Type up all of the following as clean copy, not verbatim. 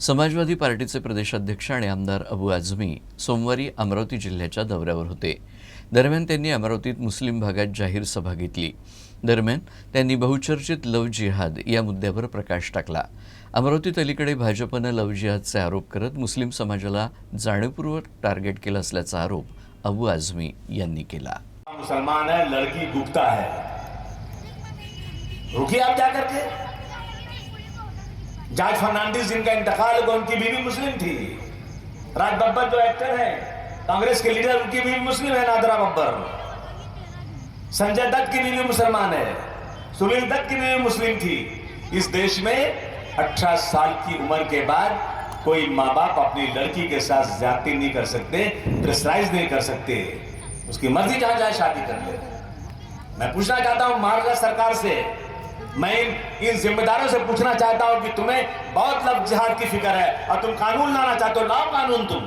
समाजवादी पार्टीचे प्रदेशाध्यक्ष आणि आमदार अबू आझमी सोमवारी अमरावती जिल्ह्याच्या दौऱ्यावर होते। दरम्यान त्यांनी अमरावतीत मुस्लिम भागात जाहीर सभा घेतली। दरम्यान त्यांनी बहुचर्चित लव्ह जिहाद या मुद्द्यावर प्रकाश टाकला। अमरावतीत अलीकडे भाजपने लव्ह जिहादचे आरोप करत मुस्लिम समाजाला जाणीवपूर्वक टार्गेट केला असल्याचा आरोप अबू आझमी यांनी केला। मुसलमान है, लड़की गुप्ता है, रुकिए आप जा करके। जॉर्ज फर्नांडिस जिनका इंतकाल हुआ उनकी बीवी मुस्लिम थी। राज बब्बर जो एक्टर है, कांग्रेस के लीडर, उनकी बीवी मुस्लिम है, नादरा बब्बर। संजय दत्त की बीवी मुसलमान है, सुनील दत्त की बीवी मुस्लिम थी। इस देश में 18 साल की उम्र के बाद कोई माँ बाप अपनी लड़की के साथ ज्यादती नहीं कर सकते, प्रेशराइज नहीं कर सकते। उसकी मर्जी जहां जाए शादी कर ले। मैं पूछना चाहता हूं महाराष्ट्र सरकार से, मैं इन जिम्मेदारों से पूछना चाहता हूं कि तुम्हें बहुत लव्ह जिहाद की फिक्र है और तुम कानून लाना चाहते हो, लाओ कानून तुम।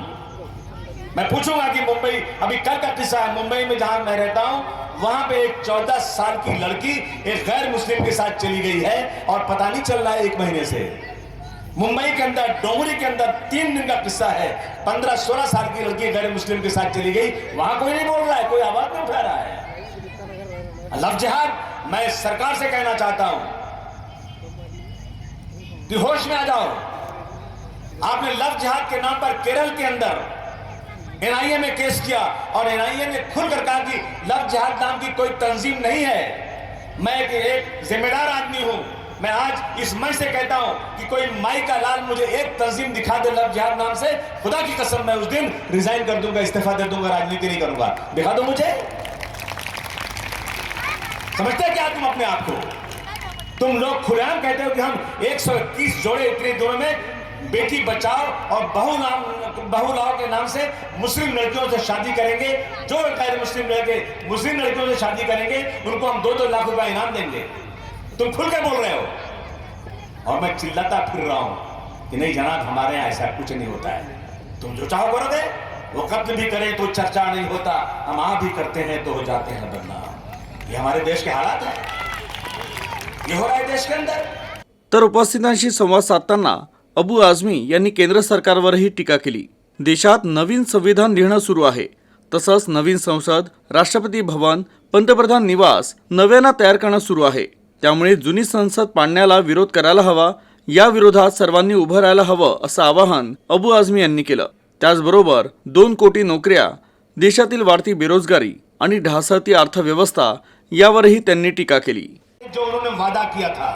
मैं पूछूंगा कि मुंबई, अभी कल का किस्सा है, मुंबई में जहां मैं रहता हूं वहां पे एक 14 साल की लड़की एक गैर मुस्लिम के साथ चली गई है और पता नहीं चल रहा है 1 महीने से। मुंबई के अंदर डोंगरी के अंदर 3 दिन का किस्सा है, 15-16 साल की लड़की गैर मुस्लिम के साथ चली गई। वहां कोई नहीं बोल रहा है, कोई आवाज नहीं उठा रहा है। लव्ह जिहाद, मैं सरकार से कहना चाहता हूं कि होश में आ जाओ। आपने लव्ह जिहाद के नाम पर केरल के अंदर एनआईए में केस किया और एनआईए ने खुलकर कहा कि लव्ह जिहाद नाम की कोई तंजीम नहीं है। मैं एक जिम्मेदार आदमी हूं, मैं आज इस मंच से कहता हूं कि कोई माई का लाल मुझे एक तंजीम दिखा दे लव्ह जिहाद नाम से, खुदा की कसम मैं उस दिन रिजाइन कर दूंगा, इस्तीफा दे दूंगा, राजनीति नहीं करूंगा। दिखा दो मुझे। समझते क्या तुम अपने आप को? तुम लोग खुलेआम कहते हो कि हम 121 जोड़े इतने दिनों में बेटी बचाओ और बहू लाओ के नाम से मुस्लिम लड़कियों से शादी करेंगे। जो गैर मुस्लिम लड़के मुस्लिम लड़कियों से शादी करेंगे उनको हम 2-2 लाख रुपया इनाम देंगे। तुम खुल के बोल रहे हो और मैं चिल्लाता फिर रहा हूं कि नहीं जनाब, हमारे यहां ऐसा कुछ नहीं होता है। तुम जो चाहो करोगे, वो कत्ल भी करें तो चर्चा नहीं होता, हम आप भी करते हैं तो हो जाते हैं बदनाम। ये हमारे देश के हालात है, ये हो रहा है देश के अंदर। तर उपस्थितांशी संवाद साधताना अबू आझमी यांनी केंद्र सरकारवरही टीका केली। देशात नवीन संविधान लिहिणं सुरू आहे, तसंच नवीन संसद, राष्ट्रपती भवन, पंतप्रधान निवास नव्यानं तयार करणं सुरू आहे। त्यामुळे जुनी संसद पाडण्याला विरोध करायला हवा, या विरोधात सर्वांनी उभं राहायला हवं असं आवाहन अबू आझमी यांनी केलं। त्याचबरोबर 2 कोटी नोकऱ्या, देशातील वाढती बेरोजगारी आणि ढासळती अर्थव्यवस्था यावरही त्यांनी टीका केली। जो उन्होंने वादा किया था,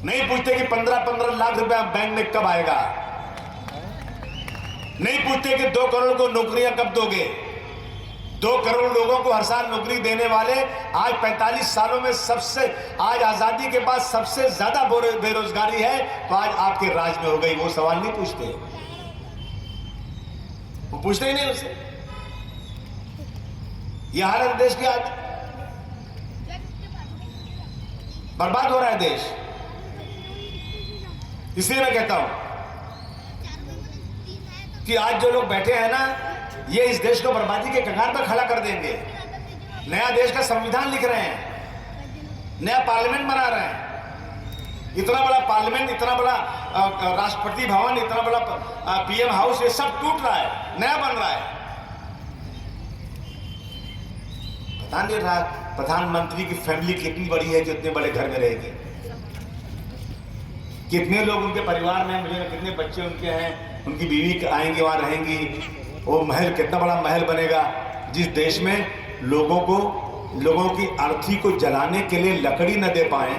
नहीं पूछते कि 15-15 लाख रुपया बैंक में कब आएगा, नहीं पूछते कि 2 करोड़ को नौकरियां कब दोगे। 2 करोड़ लोगों को हर साल नौकरी देने वाले आज 45 सालों में सबसे, आज आजादी के बाद सबसे ज्यादा बेरोजगारी है, तो आज आपके राज में हो गई। वो सवाल नहीं पूछते, वो पूछते ही नहीं उसे। यह हालत देश की, आज बर्बाद हो रहा है देश। इसलिए मैं कहता हूं कि आज जो लोग बैठे हैं ना, ये इस देश को बर्बादी के कगार पर खड़ा कर देंगे। नया देश का संविधान लिख रहे हैं, नया पार्लियामेंट बना रहे हैं। इतना बड़ा पार्लियामेंट, इतना बड़ा राष्ट्रपति भवन, इतना बड़ा पीएम हाउस, ये सब टूट रहा है, नया बन रहा है। पता नहीं रहा प्रधानमंत्री की फैमिली कितनी बड़ी है जो इतने बड़े घर में रहेगी, कितने लोग उनके परिवार में, मुझे कितने बच्चे उनके हैं, उनकी बीवी आएंगे वहां रहेंगी, वो महल कितना बड़ा महल बनेगा। जिस देश में लोगों की अर्थी को जलाने के लिए लकड़ी न दे पाए,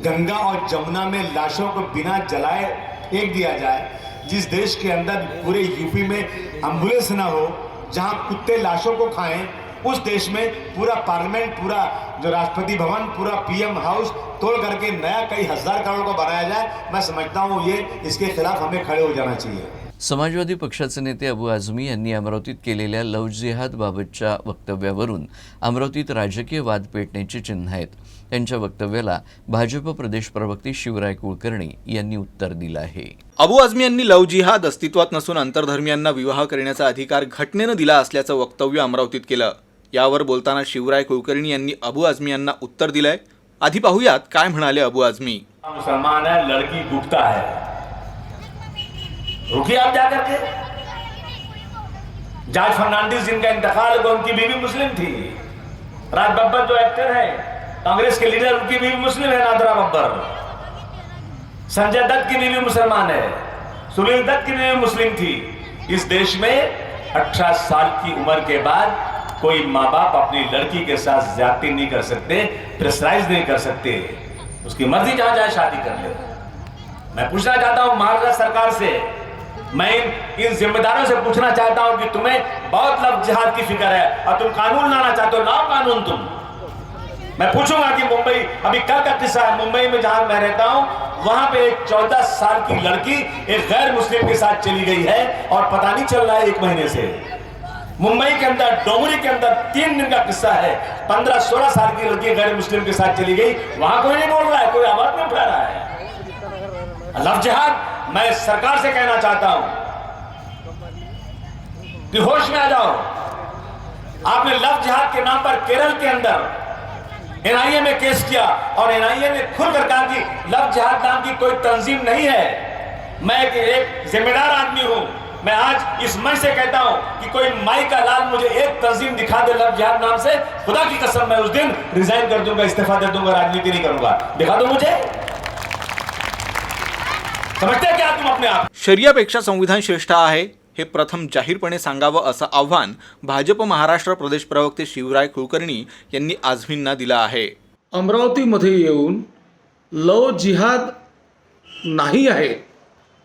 गंगा और जमुना में लाशों को बिना जलाए फेंक दिया जाए, जिस देश के अंदर पूरे यूपी में एम्बुलेंस ना हो, जहां कुत्ते लाशों को खाएं, उस देश में पूरा पार्लियामेंट, पूरा जो राष्ट्रपति भवन, पूरा पीएम हाउस तोड़ करके नया कई हजार करोड़ को बनाया जाए, मैं समझता हूं ये इसके खिलाफ हमें खड़े हो जाना चाहिए। समाजवादी पक्षाचे नेते अबू आझमी यांनी अमरावतीत केलेल्या लव्ह जिहाद बाबतच्या वक्तव्यावरून अमरावतीत राजकीय वाद पेटण्याची चिन्ह आहेत। त्यांच्या वक्तव्याला भाजप प्रदेश प्रवक्ते शिवराय कुलकर्णी यांनी उत्तर दिलं आहे। अबू आझमी यांनी लव्ह जिहाद अस्तित्वात नसून आंतरधर्मियांना विवाह करण्याचा अधिकार घटनेनं दिला असल्याचं वक्तव्य अमरावतीत केलं। यावर बोलताना शिवराय कुलकर्णी यांनी अबू आझमी यांना उत्तर दिलंय। आधी पाहूयात काय म्हणाले अबू आझमी। मुसलमान है, लड़की गुप्ता है। रुकिए आप जाकर के। जॉर्ज फर्नांडिस जिनका इंतकाल हुआ उनकी बीवी मुस्लिम थी। राज बब्बर जो एक्टर है, कांग्रेस के लीडर, उनकी बीवी मुस्लिम है, नादरा बब्बर। संजय दत्त की बीवी मुसलमान है, सुनील दत्त की बीवी मुस्लिम थी। इस देश में 18 साल की उम्र के बाद कोई माँ बाप अपनी लड़की के साथ ज्यादती नहीं कर सकते, प्रेशराइज नहीं कर सकते। उसकी मर्जी जहां जाए शादी कर ले। मैं पूछना चाहता हूं महाराष्ट्र सरकार से, मैं इन जिम्मेदारों से पूछना चाहता हूं कि तुम्हें बहुत लफ्ज़ जिहाद की फिक्र है और तुम कानून लाना चाहते हो, लाओ कानून तुम। मैं पूछूंगा कि मुंबई, अभी कल का किस्सा है, मुंबई में जहां मैं रहता हूं वहां पे एक 14 साल की लड़की एक गैर मुस्लिम के साथ चली गई है और पता नहीं चल रहा है 1 महीने से। मुंबई के अंदर, डोंगरी के अंदर 3 दिन का किस्सा है, 15-16 साल की लड़की गैर मुस्लिम के साथ चली गई। वहां कोई नहीं बोल रहा है, कोई आवाज नहीं उठा रहा है। लफ्ज़ जिहाद, मैं सरकार से कहना चाहता हूं कि होश में आ जाओ। आपने लफ्ज़ जिहाद के नाम पर केरल के अंदर एनआईए में केस किया और एनआईए ने खुलकर कहा कि लफ्ज़ जिहाद नाम की कोई तंजीम नहीं है। मैं एक जिम्मेदार आदमी हूं, मैं आज इस मंच से कहता हूं कि कोई माई का लाल मुझे एक तंजीम दिखा दे लफ्ज़ जिहाद नाम से, खुदा की कसम मैं उस दिन रिजाइन कर दूंगा, इस्तीफा दे दूंगा, राजनीति नहीं करूंगा। दिखा दो मुझे। समझते क्या तुम अपने आप? शरियापेक्षा संविधान श्रेष्ठ आहे हे प्रथम जाहीरपणे सांगावं असं आव्हान भाजप महाराष्ट्र प्रदेश प्रवक्ते शिवराय कुलकर्णी यांनी आझमींना दिलं आहे. अमरावतीमध्ये येऊन लव जिहाद नाही आहे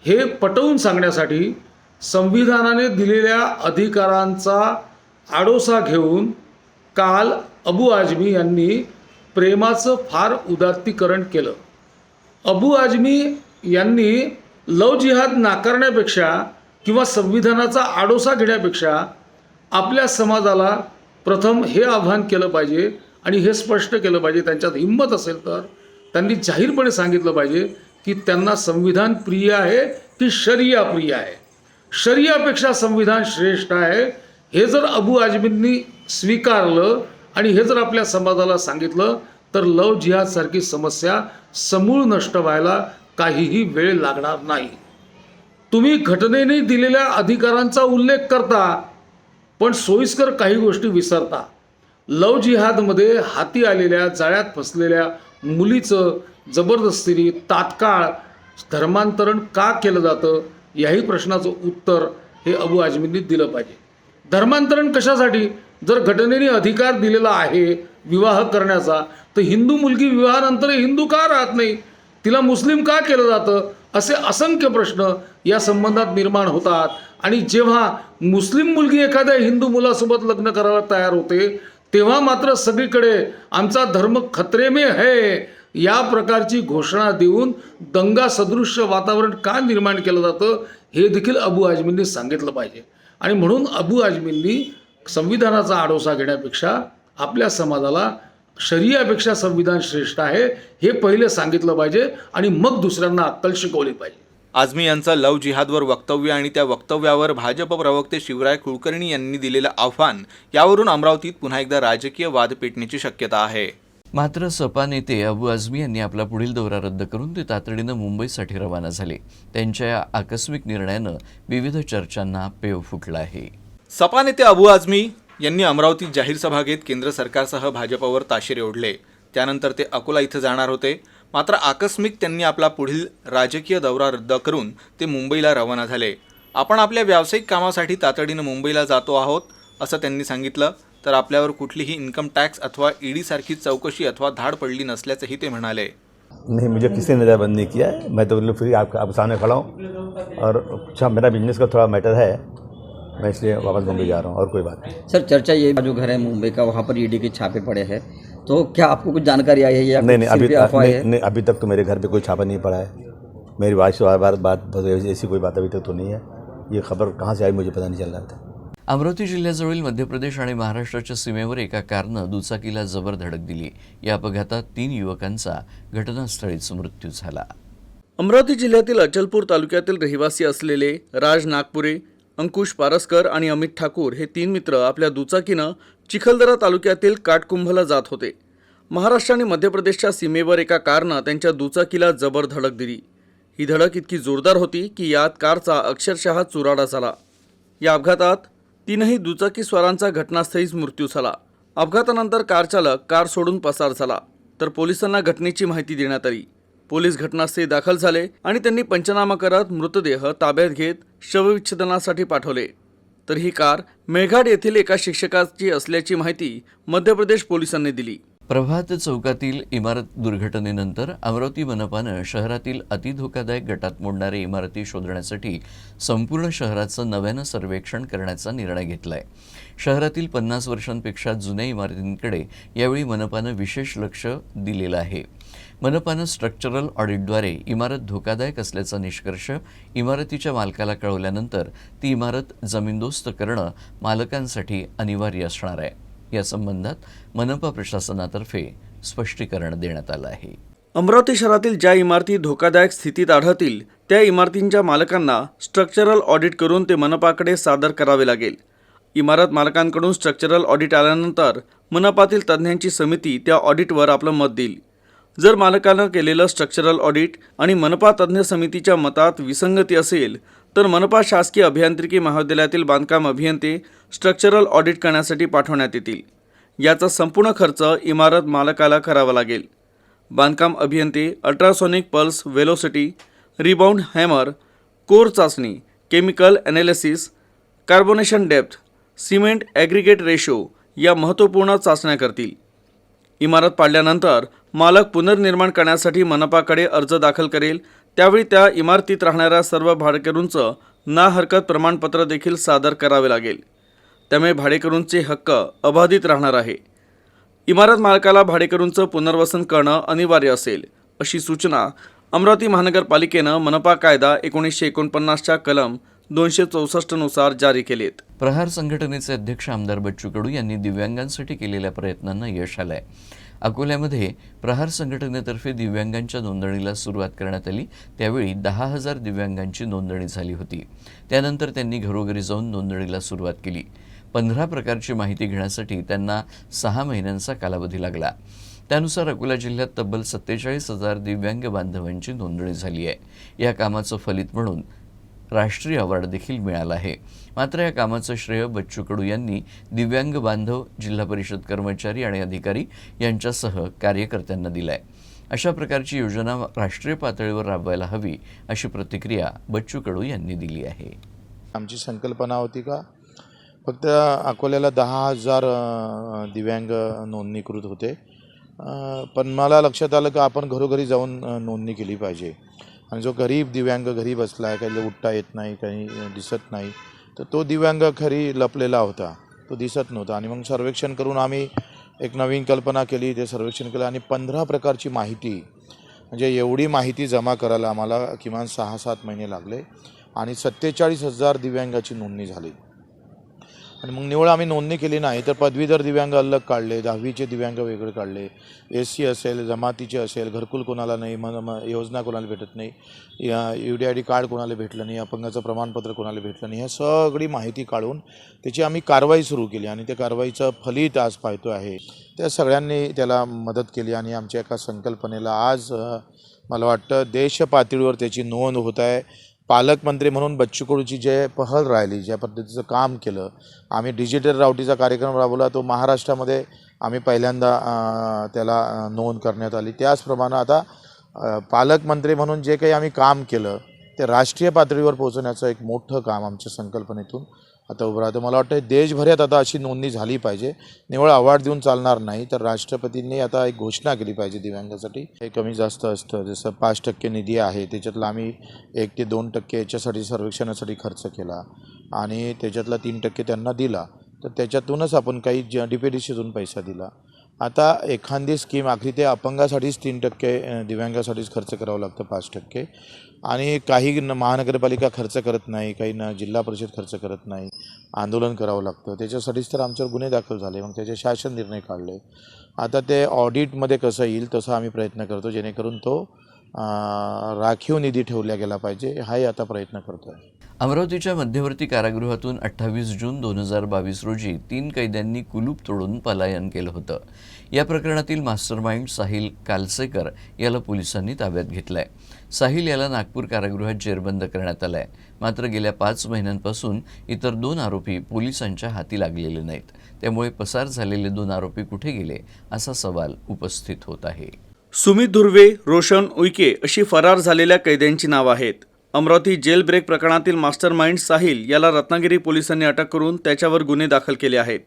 हे पटवून सांगण्यासाठी संविधानाने दिलेल्या अधिकारांचा आडोसा घेऊन काल अबू आझमी यांनी प्रेमाचं फार उदात्तीकरण केलं. अबू आझमी यांनी लव जिहाद नाकारण्यापेक्षा किंवा संविधानाचा आडोसा घेण्यापेक्षा आपल्या समाजाला प्रथम हे आव्हान केलं पाहिजे आणि हे स्पष्ट केलं पाहिजे, त्यांच्यात हिंमत असेल तर त्यांनी जाहीरपणे सांगितलं पाहिजे की त्यांना संविधान प्रिय आहे की शरिया प्रिय आहे. शरियापेक्षा संविधान श्रेष्ठ आहे हे जर अबू आझमींनी स्वीकारलं आणि हे जर आपल्या समाजाला सांगितलं तर लव जिहादसारखी समस्या समूळ नष्ट व्हायला काहीही वेळ लागणार नाही. तुम्ही घटनेने दिलेल्या अधिकारांचा उल्लेख करता पण सोयीस्कर काही गोष्टी विसरता. लव जिहादमध्ये हाती आलेल्या, जाळ्यात फसलेल्या मुलीचं जबरदस्तीने तात्काळ धर्मांतरण का केलं जातं याही प्रश्नाचं उत्तर हे अबू आझमींनी दिलं पाहिजे. धर्मांतरण कशासाठी? जर घटनेने अधिकार दिलेला आहे विवाह करण्याचा तर हिंदू मुलगी विवाहानंतर हिंदू का राहत नाही, तिला मुस्लिम का केलं जातं, असे असंख्य प्रश्न या संबंधात निर्माण होतात. आणि जेव्हा मुस्लिम मुलगी एखाद्या हिंदू मुलासोबत लग्न करायला तयार होते तेव्हा मात्र सगळीकडे आमचा धर्म खतरे में है या प्रकारची घोषणा देऊन दंगा सदृश्य वातावरण का निर्माण केलं जातं हे देखील अबू आझमींनी सांगितलं पाहिजे. आणि म्हणून अबू आझमींनी संविधानाचा आडोसा घेण्यापेक्षा आपल्या समाजाला शरियापेक्षा संविधान श्रेष्ठ आहे हे पहिले सांगितलं पाहिजे आणि मग दुसऱ्यांना अक्कल शिकवली पाहिजे. आझमी यांचं लव जिहादवर वक्तव्य आणि त्या वक्तव्यावर भाजप प्रवक्ते शिवराय कुलकर्णी यांनी दिलेलं आव्हान यावरून अमरावतीत पुन्हा एकदा राजकीय वाद पेटण्याची शक्यता आहे. मात्र सपा नेते अबू आझमी यांनी आपला पुढील दौरा रद्द करून ते तातडीनं मुंबईसाठी रवाना झाले. त्यांच्या या आकस्मिक निर्णयानं विविध चर्चांना पेव फुटला आहे. सपा नेते अबू आझमी यांनी अमरावतीत जाहीर सभा घेत केंद्र सरकारसह भाजपवर ताशेरे ओढले. त्यानंतर ते अकोला इथं जाणार होते. मात्र आकस्मिक त्यांनी आपला पुढील राजकीय दौरा रद्द करून ते मुंबईला रवाना झाले. आपण आपल्या व्यावसायिक कामासाठी तातडीनं मुंबईला जातो आहोत असं त्यांनी सांगितलं. तर आपल्यावर कुठलीही इन्कम टॅक्स अथवा ईडी सारखी चौकशी अथवा धाड पडली नसल्याचंही ते म्हणाले. नहीं, मुझे किसी ने नज़रबंद नहीं किया है. मैं तो बिल्कुल फ्री आप सामने खड़ा हूँ और अच्छा मेरा बिजनेस का थोड़ा मैटर है, मैं इसलिए वापस मुंबई जा रहा हूँ और कोई बात नहीं. सर चर्चा ये जो घर है मुंबई का वहाँ पर ईडी के छापे पड़े हैं, तो क्या आपको कुछ जानकारी आई है या नहीं सिर्फ अफवाह है? नहीं, अभी तक तो मेरे घर पे कोई छापा नहीं पड़ा है. मेरी वाइफ से बार बात ऐसी कोई बात अभी तक तो नहीं है. ये खबर कहाँ से आई मुझे पता नहीं चल रहा था. अमरावती जिल्ह्याजवळील मध्य प्रदेश आणि महाराष्ट्राच्या सीमेवर एका कारनं दुचाकीला जबर धडक दिली. या अपघातात 3 युवकांचा घटनास्थळीच मृत्यू झाला. अमरावती जिल्ह्यातील अचलपूर तालुक्यातील रहिवासी असलेले राज नागपुरे, अंकुश पारसकर आणि अमित ठाकूर हे 3 मित्र आपल्या दुचाकीनं चिखलदरा तालुक्यातील काटकुंभला जात होते. महाराष्ट्र आणि मध्य प्रदेशच्या सीमेवर एका कारनं त्यांच्या दुचाकीला जबर धडक दिली. ही धडक इतकी जोरदार होती की यात कारचा अक्षरशः चुराडा झाला. या अपघातात 3ही दुचाकीस्वारांचा घटनास्थळीच मृत्यू झाला. अपघातानंतर कार चालक कार सोडून पसार झाला, तर पोलिसांना घटनेची माहिती देण्यात आली. पोलीस घटनास्थळी दाखल झाले आणि त्यांनी पंचनामा करत मृतदेह ताब्यात घेत शवविच्छेदनासाठी पाठवले. तर ही कार मेळघाट येथील एका शिक्षकाची असल्याची माहिती मध्य प्रदेश पोलिसांनी दिली. प्रभात चौकातील इमारत दुर्घटनेनंतर अमरावती मनपानं शहरातील अतिधोकादायक गटात मोडणारे इमारती शोधण्यासाठी संपूर्ण शहराचं नव्यानं सर्वेक्षण करण्याचा निर्णय घेतलाय. शहरातील 50 वर्षांपेक्षा जुन्या इमारतींकडे यावेळी मनपानं विशेष लक्ष दिलेलं आहे. मनपानं स्ट्रक्चरल ऑडिटद्वारे इमारत धोकादायक असल्याचा निष्कर्ष इमारतीच्या मालकाला कळवल्यानंतर ती इमारत जमीनदोस्त करणं मालकांसाठी अनिवार्य असणार आहे. या संबंधात मनपा प्रशासनातर्फे स्पष्टीकरण देण्यात आलं आहे. अमरावती शहरातील ज्या इमारती धोकादायक स्थितीत आढळतील त्या इमारतींच्या मालकांना स्ट्रक्चरल ऑडिट करून ते मनपाकडे सादर करावे लागेल. इमारत मालकांकडून स्ट्रक्चरल ऑडिट आल्यानंतर मनपातील तज्ज्ञांची समिती त्या ऑडिटवर आपलं मत देईल. जर मालकानं केलेलं स्ट्रक्चरल ऑडिट आणि मनपा तज्ज्ञ समितीच्या मतात विसंगती असेल तर मनपा शासकीय अभियांत्रिकी महाविद्यालयातील बांधकाम अभियंते स्ट्रक्चरल ऑडिट करण्यासाठी पाठवण्यात येतील. याचा संपूर्ण खर्च इमारत मालकाला करावा लागेल. बांधकाम अभियंते ultrasonic pulse velocity, rebound hammer, core चाचणी, chemical analysis, carbonation depth, cement aggregate ratio या महत्त्वपूर्ण चाचण्या करतील. इमारत पाडल्यानंतर मालक पुनर्निर्माण करण्यासाठी मनपाकडे अर्ज दाखल करेल. त्यावेळी त्या इमारतीत राहणाऱ्या सर्व भाडेकरूंचं ना हरकत प्रमाणपत्र देखील सादर करावे लागेल. त्यामुळे भाडेकरूंचे हक्क अबाधित राहणार आहे. इमारत मालकाला भाडेकरूंचं पुनर्वसन करणं अनिवार्य असेल, अशी सूचना अमरावती महानगरपालिकेनं मनपा कायदा 1949च्या कलम 264 नुसार जारी केलेत. प्रहार संघटनेचे अध्यक्ष आमदार बच्चू कडू यांनी दिव्यांगांसाठी केलेल्या प्रयत्नांना यश आलंय. अकोल्यामध्ये प्रहार संघटनेतर्फे दिव्यांगांच्या नोंदणीला सुरुवात करण्यात आली. त्यावेळी 10,000 दिव्यांगांची नोंदणी झाली होती. त्यानंतर त्यांनी घरोघरी जाऊन नोंदणीला सुरुवात केली. 15 प्रकारची माहिती घेण्यासाठी त्यांना 6 महिन्यांचा कालावधी लागला. त्यानुसार अकोला जिल्ह्यात तब्बल 47,000 दिव्यांग बांधवांची नोंदणी झाली आहे. या कामाचं फलित म्हणून राष्ट्रीय अवॉर्ड देखील मिळाला आहे. मात्र या कामाचं श्रेय बच्चू कडू यांनी दिव्यांग बांधव, जिल्हा परिषद कर्मचारी आणि अधिकारी यांच्यासह कार्यकर्त्यांना दिलाय. अशा प्रकारची योजना राष्ट्रीय पातळीवर राबवायला हवी, अशी प्रतिक्रिया बच्चू कडू यांनी दिली आहे. आमची संकल्पना होती का फक्त अकोल्याला 10,000 दिव्यांग नोंदणीकृत होते, पण मला लक्षात आलं का आपण घरोघरी जाऊन नोंदणी केली पाहिजे. आणि जो गरीब दिव्यांग घरी बसला आहे, काही उठता येत नाही, काही दिसत नाही, तर तो दिव्यांग खरी लपलेला होता, तो दिसत नव्हता. आणि मग सर्वेक्षण करून आम्ही एक नवीन कल्पना केली, ते सर्वेक्षण केलं आणि 15 प्रकारची माहिती, म्हणजे एवढी माहिती जमा करायला आम्हाला किमान 6-7 महिने लागले आणि 47,000 दिव्यांगाची नोंदणी झाली. आणि मग निवड आम्ही नोंदणी केली नाही तर पदवीधर दिव्यांग अलग काढले, 10वीचे दिव्यांग वेगळे काढले, SC असेल, जमातीचे असेल, घरकुल कोणाला नाही, योजना कोणाला भेटत नाही, UDID कार्ड कोणाला भेटलं नाही, अपंगाचं प्रमाणपत्र कोणाला भेटलं नाही, ह्या सगळी माहिती काढून त्याची आम्ही कारवाई सुरू केली आणि त्या कारवाईचं फलित आज पाहतो आहे. त्या सगळ्यांनी त्याला मदत केली आणि आमच्या एका संकल्पनेला आज मला वाटतं देश पातळीवर त्याची नोंद होत आहे. पालकमंत्री म्हणून बच्चू कडूची जे पहल राहिली, ज्या पद्धतीचं काम केलं, आम्ही डिजिटल रावटीचा कार्यक्रम राबवला, तो महाराष्ट्रामध्ये आम्ही पहिल्यांदा त्याला नोंद करण्यात आली. त्याचप्रमाणे आता पालकमंत्री म्हणून जे काही आम्ही काम केलं ते राष्ट्रीय पातळीवर पोहोचवण्याचं एक मोठं काम आमच्या संकल्पनेतून आता उभं राहतं. मला वाटतं देशभरात आता अशी नोंदणी झाली पाहिजे. निवळ अवॉर्ड देऊन चालणार नाही, तर राष्ट्रपतींनी आता एक घोषणा केली पाहिजे दिव्यांगासाठी. हे कमी जास्त असतं, जसं 5% निधी आहे त्याच्यातला आम्ही 1 ते 2% याच्यासाठी सर्वेक्षणासाठी खर्च केला आणि त्याच्यातला 3% त्यांना दिला, तर त्याच्यातूनच आपण काही DPDCतून पैसा दिला. आता एखादी स्कीम आखरी ते अपंगासाठीच 3%, दिव्यांगासाठीच खर्च करावं लागतं 5%, आणि काही महानगरपालिका खर्च करत नाही, काही जिल्हा परिषद खर्च करत नाही, आंदोलन करावं लागतं. त्याच्यासाठीच तर आमच्यावर गुन्हे दाखल झाले, मग त्याचे शासन निर्णय काढले. आता ते ऑडिटमध्ये कसं येईल तसं आम्ही प्रयत्न करतो, जेणेकरून तो राखीव निधी ठेवला गेला पाहिजे, हाही आता प्रयत्न करतो आहे. अमरावतीच्या मध्यवर्ती कारागृहातून 28 जून 2022 रोजी 3 कैद्यांनी कुलूप तोडून पलायन केलं होतं. या प्रकरणातील मास्टरमाइंड साहिल कालसेकर याला पोलिसांनी ताब्यात घेतलंय. साहिल याला नागपूर कारागृहात जेरबंद करण्यात आलाय. मात्र गेल्या 5 महिन्यांपासून इतर 2 आरोपी पोलिसांच्या हाती लागलेले नाहीत. त्यामुळे पसार झालेले 2 आरोपी कुठे गेले असा सवाल उपस्थित होत आहे. सुमित धुर्वे, रोशन उईके अशी फरार झालेल्या कैद्यांची नावं आहेत. अमरावती जेल ब्रेक प्रकरणातील मास्टरमाइंड साहिल याला रत्नागिरी पोलिसांनी अटक करून त्याच्यावर गुन्हे दाखल केले आहेत.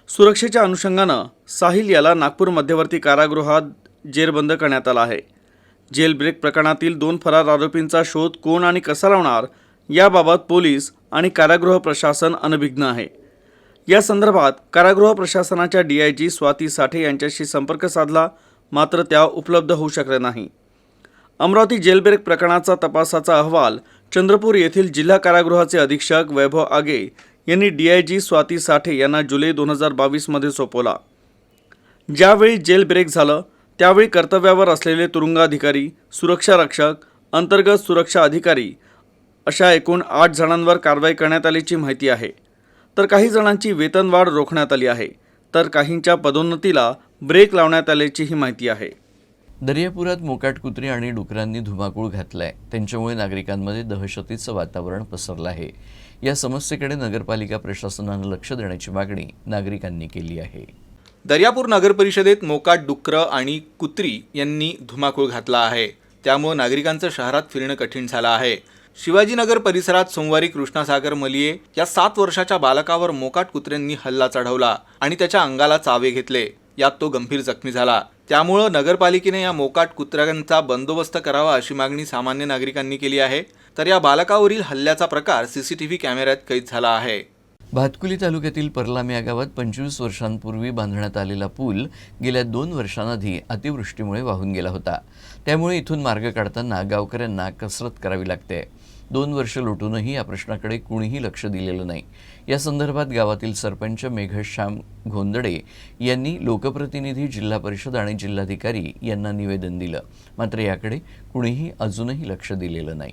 सुरक्षेच्या अनुषंगानं साहिल याला नागपूर मध्यवर्ती कारागृहात जेरबंद करण्यात आला आहे. जेल ब्रेक प्रकरणातील 2 फरार आरोपींचा शोध कोण आणि कसा लावणार याबाबत पोलीस आणि कारागृह प्रशासन अनभिज्ञ आहे. या संदर्भात कारागृह प्रशासनाच्या DIG स्वाती साठे यांच्याशी संपर्क साधला, मात्र त्या उपलब्ध होऊ शकल्या नाही. अमरावती जेलब्रेक प्रकरणाचा तपासाचा अहवाल चंद्रपूर येथील जिल्हा कारागृहाचे अधीक्षक वैभव आगे यांनी DIG स्वाती साठे यांना जुलै 2022 मध्ये सोपवला. ज्यावेळी जेल ब्रेक झालं त्यावेळी कर्तव्यावर असलेले तुरुंगाधिकारी, सुरक्षा रक्षक, अंतर्गत सुरक्षा अधिकारी अशा एकूण 8 जणांवर कारवाई करण्यात आल्याची माहिती आहे. तर काही जणांची वेतनवाढ रोखण्यात आली आहे, तर काहींच्या पदोन्नतीला ब्रेक लावण्यात आल्याचीही माहिती आहे. दर्यापुरात मोकाट कुत्री आणि डुकरांनी धुमाकूळ घातलाय. त्यांच्यामुळे नागरिकांमध्ये दहशतीचं वातावरण पसरलं आहे. या समस्येकडे नगरपालिका प्रशासनानं लक्ष देण्याची मागणी नागरिकांनी केली आहे. दर्यापूर नगर परिषदेत मोकाट डुकरं आणि कुत्री यांनी धुमाकूळ घातला आहे. त्यामुळे नागरिकांचं शहरात फिरणं कठीण झालं आहे. शिवाजीनगर परिसरात सोमवारी कृष्णासागर मलिये या 7 वर्षाच्या बालकावर मोकाट कुत्र्यांनी हल्ला चढवला आणि त्याच्या अंगाला चावे घेतले. यात तो गंभीर जखमी झाला. त्यामुळं नगरपालिकेने या मोकाट कुत्र्यांचा बंदोबस्त करावा अशी मागणी सामान्य नागरिकांनी केली आहे. तर या बालकावरील हल्ल्याचा प्रकार CCTV कॅमेऱ्यात कैद झाला आहे. भातकुली तालुक्यातील परलाम या गावात 25 वर्षांपूर्वी बांधण्यात आलेला पूल गेल्या 2 वर्षांआधी अतिवृष्टीमुळे वाहून गेला होता. त्यामुळे इथून मार्ग काढताना गावकऱ्यांना कसरत करावी लागते. 2 वर्ष लोटूनही या प्रश्नाकडे कुणीही लक्ष दिलेलं नाही. या संदर्भात गावातील सरपंच मेघश्याम घोंदडे यांनी लोकप्रतिनिधी, जिल्हा परिषद आणि जिल्हाधिकारी यांना निवेदन दिलं. मात्र याकडे कुणीही अजूनही लक्ष दिलेलं नाही.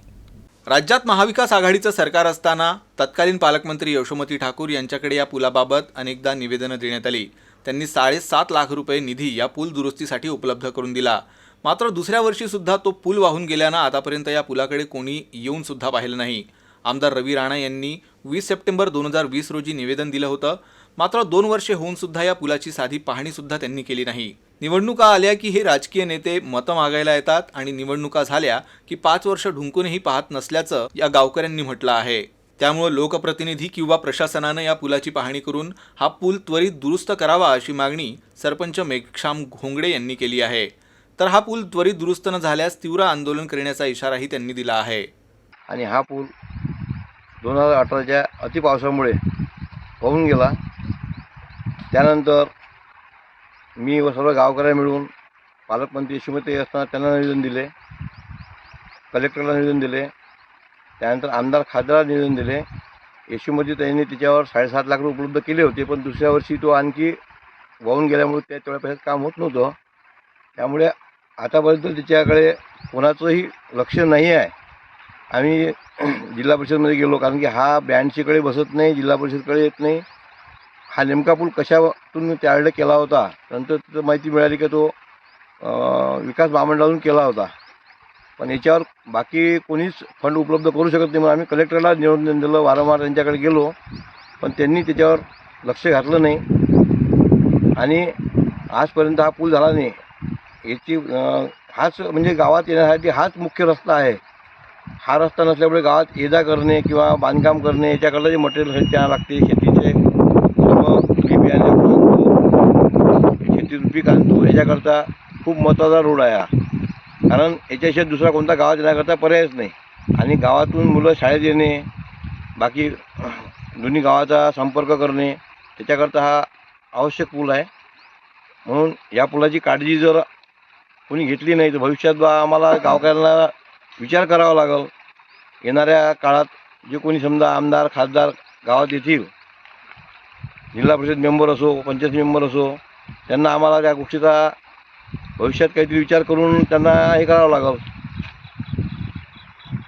राज्यात महाविकास आघाडीचं सरकार असताना तत्कालीन पालकमंत्री यशोमती ठाकूर यांच्याकडे या पुलाबाबत अनेकदा निवेदनं देण्यात आली. त्यांनी 7.5 लाख रुपये निधी या पूल दुरुस्तीसाठी उपलब्ध करून दिला. मात्र दुसऱ्या वर्षी सुद्धा तो पूल वाहून गेल्यानं आतापर्यंत या पुलाकडे कोणी येऊन सुद्धा पाहिलं नाही. आमदार रवी राणा यांनी 20 सप्टेंबर 2020 रोजी निवेदन दिलं होतं. मात्र 2 वर्षे होऊन सुद्धा या पुलाची साधी पाहणी सुद्धा त्यांनी केली नाही. निवडणुका आल्या की हे राजकीय नेते मतं मागायला येतात आणि निवडणुका झाल्या की 5 वर्ष ढुंकूनही पाहत नसल्याचं या गावकऱ्यांनी म्हटलं आहे. त्यामुळे लोकप्रतिनिधी किंवा प्रशासनानं या पुलाची पाहणी करून हा पूल त्वरित दुरुस्त करावा अशी मागणी सरपंच मेघश्याम घोंगडे यांनी केली आहे. तर हा पूल त्वरित दुरुस्त न झाल्यास तीव्र आंदोलन करण्याचा इशाराही त्यांनी दिला आहे. आणि हा पूल 2018च्या अतिपावसामुळे वाहून गेला. त्यानंतर मी व सर्व गावकऱ्या मिळून पालकमंत्री यशोमती असताना त्यांना निवेदन दिले, कलेक्टरला निवेदन दिले, त्यानंतर आमदार खासदार निवेदन दिले. यशोमती त्यांनी त्याच्यावर 7.5 लाख रुपये उपलब्ध केले होते, पण दुसऱ्या वर्षी तो आणखी वाहून गेल्यामुळे त्या तेवढ्या पैशात काम होत नव्हतं. त्यामुळे आतापर्यंत त्याच्याकडे कोणाचंही लक्ष नाही आहे. आम्ही जिल्हा परिषदमध्ये गेलो, कारण की हा बँडशीकडे बसत नाही, जिल्हा परिषदकडे येत नाही. हा नेमका पूल कशातून त्यावेळेला केला होता, नंतर तिथं माहिती मिळाली की तो विकास महामंडळातून केला होता. पण याच्यावर बाकी कोणीच फंड उपलब्ध करू शकत नाही. म्हणून आम्ही कलेक्टरला निवेदन दिलं, वारंवार त्यांच्याकडे गेलो, पण त्यांनी त्याच्यावर लक्ष घातलं नाही आणि आजपर्यंत हा पूल झाला नाही. याची हाच म्हणजे गावात येण्यासाठी हाच मुख्य रस्ता आहे. हा रस्ता नसल्यामुळे गावात ये जा करणे किंवा बांधकाम करणे याच्याकडलं जे मटेरियल द्यावं लागते, शेतीचे सर्व बियाणे शेती पीक आणतो, याच्याकरता खूप महत्त्वाचा रोड आहे हा. कारण याच्याशिवाय दुसरा कोणता गावात येण्याकरता पर्यायच नाही. आणि गावातून मुलं शाळेत येणे, बाकी दोन्ही गावाचा संपर्क करणे, त्याच्याकरता हा आवश्यक पूल आहे. म्हणून या पुलाची काळजी जर कोणी घेतली नाही तर भविष्यात आम्हाला गावकऱ्यांना विचार करावा लागेल. येणाऱ्या काळात जे कोणी समजा आमदार खासदार गावात येतील, जिल्हा परिषद मेंबर असो, पंचायत मेंबर असो, त्यांना आम्हाला त्या गोष्टीचा भविष्यात काहीतरी विचार करून त्यांना हे करावं लागेल.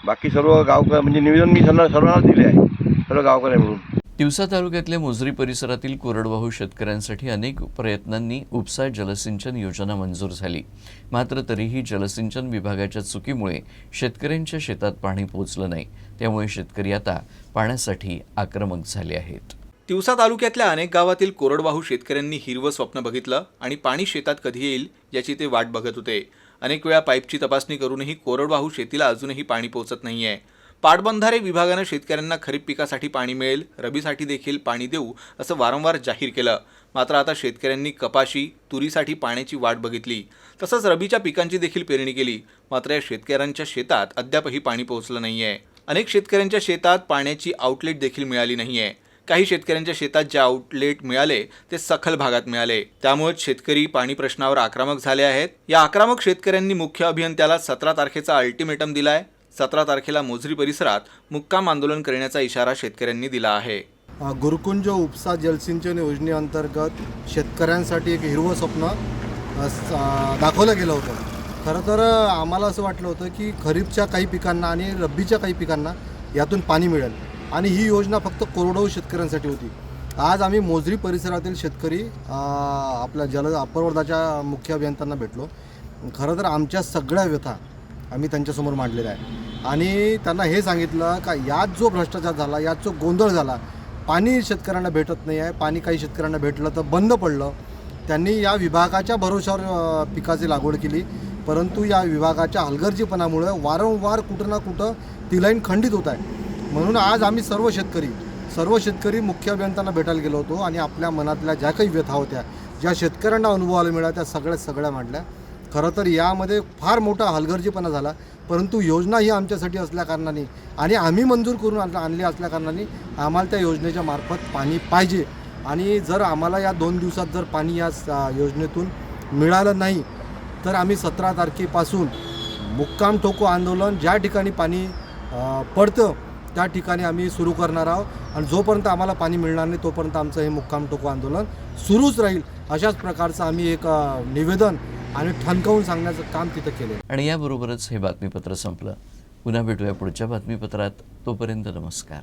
बाकी सर्व गावकऱ्या म्हणजे निवेदन मी सर्वांना दिले आहे, सर्व गावकऱ्या मिळून. तिवसा तालुक्यातल्या मोझरी परिसरातील कोरडवाहू शेतकऱ्यांसाठी अनेक प्रयत्नांनी उपसा जलसिंचन योजना मंजूर झाली. मात्र तरीही जलसिंचन विभागाच्या चुकीमुळे शेतकऱ्यांच्या शेतात पाणी पोचलं नाही. त्यामुळे शेतकरी आता पाण्यासाठी आक्रमक झाले आहेत. तिवसा तालुक्यातल्या अनेक गावातील कोरडवाहू शेतकऱ्यांनी हिरवं स्वप्न बघितलं आणि पाणी शेतात कधी येईल याची ते वाट बघत होते. अनेक वेळा पाईपची तपासणी करूनही कोरडवाहू शेतीला अजूनही पाणी पोचत नाहीये. पाटबंधारे विभागानं शेतकऱ्यांना खरीप पिकासाठी पाणी मिळेल, रबीसाठी देखील पाणी देऊ असं वारंवार जाहीर केलं. मात्र आता शेतकऱ्यांनी कपाशी, तुरीसाठी पाण्याची वाट बघितली. तसंच रबीच्या पिकांची देखील पेरणी केली. मात्र या शेतकऱ्यांच्या शेतात अद्यापही पाणी पोहोचलं नाहीये. अनेक शेतकऱ्यांच्या शेतात पाण्याची आउटलेट देखील मिळाली नाहीये. काही शेतकऱ्यांच्या शेतात जे आउटलेट मिळाले ते सखल भागात मिळाले. त्यामुळे शेतकरी पाणी प्रश्नावर आक्रमक झाले आहेत. या आक्रमक शेतकऱ्यांनी मुख्य अभियंत्याला 17 तारखेचा अल्टिमेटम दिलाय. 17 तारखेला मोझरी परिसरात मुक्काम आंदोलन करण्याचा इशारा शेतकऱ्यांनी दिला आहे. गुरुकुंज उपसा जलसिंचन योजनेअंतर्गत शेतकऱ्यांसाठी एक हिरवं स्वप्न दाखवलं गेलं होतं. खरं तर आम्हाला असं वाटलं होतं की खरीपच्या काही पिकांना आणि रब्बीच्या काही पिकांना यातून पाणी मिळेल आणि ही योजना फक्त कोरडवाहू शेतकऱ्यांसाठी होती. आज आम्ही मोझरी परिसरातील शेतकरी आपल्या अप्पर वर्धाच्या मुख्य अभियंत्यांना भेटलो. खरं तर आमच्या सगळ्या व्यथा आम्ही त्यांच्यासमोर मांडलेला आहे आणि त्यांना हे सांगितलं का यात जो भ्रष्टाचार झाला, यात जो गोंधळ झाला, पाणी शेतकऱ्यांना भेटत नाही आहे, पाणी काही शेतकऱ्यांना भेटलं तर बंद पडलं. त्यांनी या विभागाच्या भरोशावर पिकाची लागवड केली, परंतु या विभागाच्या हलगर्जीपणामुळे वारंवार कुठं ना कुठं ती लाईन खंडित होत आहे. म्हणून आज आम्ही सर्व शेतकरी मुख्य अभियंत्यांना भेटायला गेलो होतो आणि आपल्या मनातल्या ज्या काही व्यथा होत्या, ज्या शेतकऱ्यांना अनुभवायला मिळाल्या, त्या सगळ्या मांडल्या. खरं तर यामध्ये फार मोठा हलगर्जीपणा झाला, परंतु योजना ही आमच्यासाठी असल्याकारणाने आणि आम्ही मंजूर करून आणली असल्याकारणाने आम्हाला त्या योजनेच्या मार्फत पाणी पाहिजे. आणि जर आम्हाला या 2 दिवसात जर पाणी या योजनेतून मिळालं नाही तर आम्ही 17 तारखेपासून मुक्काम ठोको आंदोलन ज्या ठिकाणी पाणी पडतं त्या ठिकाणी आम्ही सुरू करणार आहोत. आणि जोपर्यंत आम्हाला पाणी मिळणार नाही तोपर्यंत आमचं हे मुक्काम ठोको आंदोलन सुरूच राहील. अशाच प्रकारचं आम्ही एक निवेदन आणि ठणकावून सांगण्याचं काम तिथं केलं. आणि याबरोबरच हे बातमीपत्र संपलं. पुन्हा भेटूया पुढच्या बातमीपत्रात. तोपर्यंत नमस्कार.